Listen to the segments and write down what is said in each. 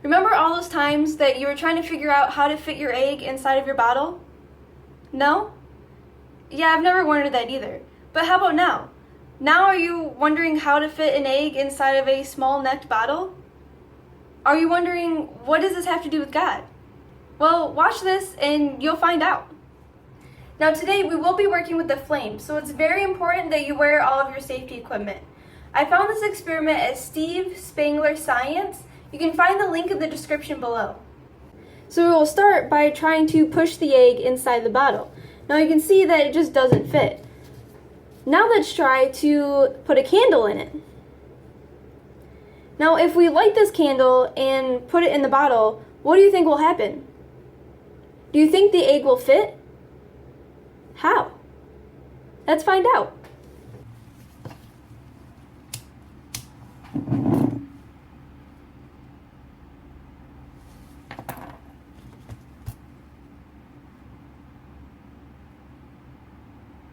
Remember all those times that you were trying to figure out how to fit your egg inside of your bottle? No? Yeah, I've never wondered that either. But how about now? Now are you wondering how to fit an egg inside of a small-necked bottle? Are you wondering, what does this have to do with God? Well, watch this and you'll find out. Now today we will be working with the flame, so it's very important that you wear all of your safety equipment. I found this experiment at Steve Spangler Science. You can find the link in the description below. So we will start by trying to push the egg inside the bottle. Now you can see that it just doesn't fit. Now let's try to put a candle in it. Now if we light this candle and put it in the bottle, what do you think will happen? Do you think the egg will fit? How? Let's find out.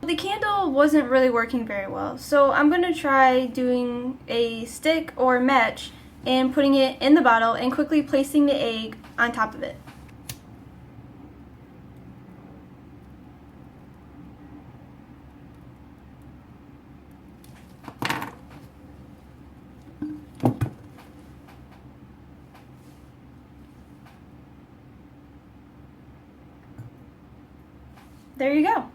The candle wasn't really working very well, so I'm going to try doing a stick or match and putting it in the bottle and quickly placing the egg on top of it. There you go.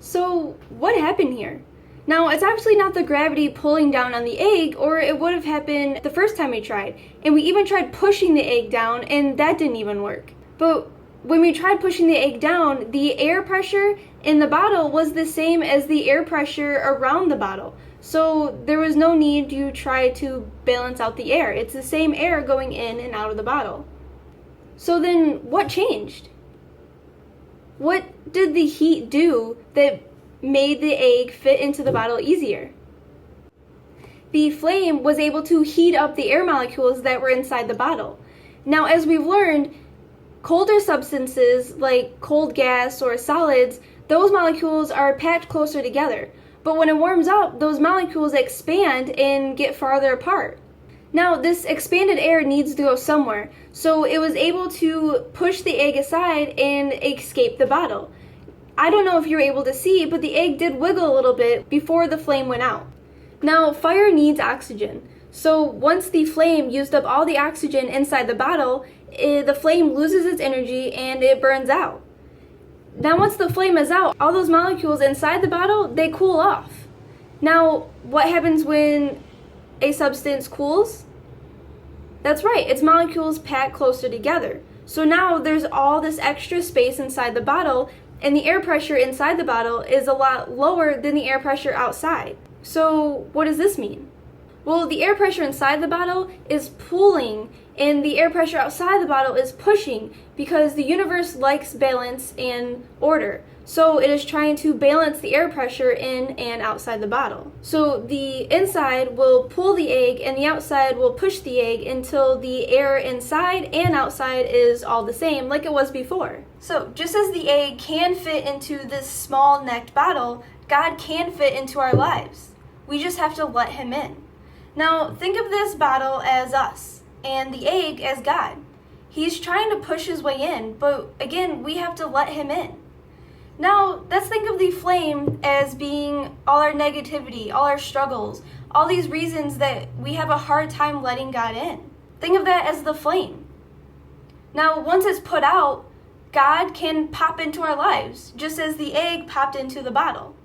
So what happened here? Now it's actually not the gravity pulling down on the egg, or it would have happened the first time we tried. And we even tried pushing the egg down and that didn't even work. But when we tried pushing the egg down, the air pressure in the bottle was the same as the air pressure around the bottle. So there was no need to try to balance out the air. It's the same air going in and out of the bottle. So then what changed? What did the heat do that made the egg fit into the bottle easier? The flame was able to heat up the air molecules that were inside the bottle. Now, as we've learned, colder substances like cold gas or solids, those molecules are packed closer together. But when it warms up, those molecules expand and get farther apart. Now, this expanded air needs to go somewhere, so it was able to push the egg aside and escape the bottle. I don't know if you were able to see, but the egg did wiggle a little bit before the flame went out. Now, fire needs oxygen, so once the flame used up all the oxygen inside the bottle, the flame loses its energy and it burns out. Now, once the flame is out, all those molecules inside the bottle, they cool off. Now, what happens when a substance cools? That's right, its molecules pack closer together. So now there's all this extra space inside the bottle, and the air pressure inside the bottle is a lot lower than the air pressure outside. So what does this mean? Well, the air pressure inside the bottle is pulling, and the air pressure outside the bottle is pushing, because the universe likes balance and order. So it is trying to balance the air pressure in and outside the bottle. So the inside will pull the egg and the outside will push the egg until the air inside and outside is all the same like it was before. So just as the egg can fit into this small necked bottle, God can fit into our lives. We just have to let Him in. Now think of this bottle as us and the egg as God. He's trying to push His way in, but again, we have to let Him in. Now, let's think of the flame as being all our negativity, all our struggles, all these reasons that we have a hard time letting God in. Think of that as the flame. Now, once it's put out, God can pop into our lives, just as the egg popped into the bottle.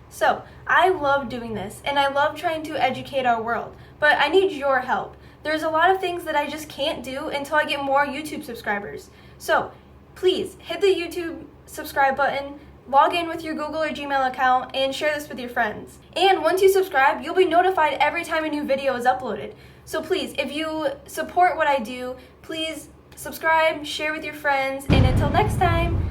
So, I love doing this, and I love trying to educate our world, but I need your help. There's a lot of things that I just can't do until I get more YouTube subscribers. So, please hit the YouTube subscribe button, log in with your Google or Gmail account, and share this with your friends. And once you subscribe, you'll be notified every time a new video is uploaded. So please, if you support what I do, please subscribe, share with your friends, and until next time,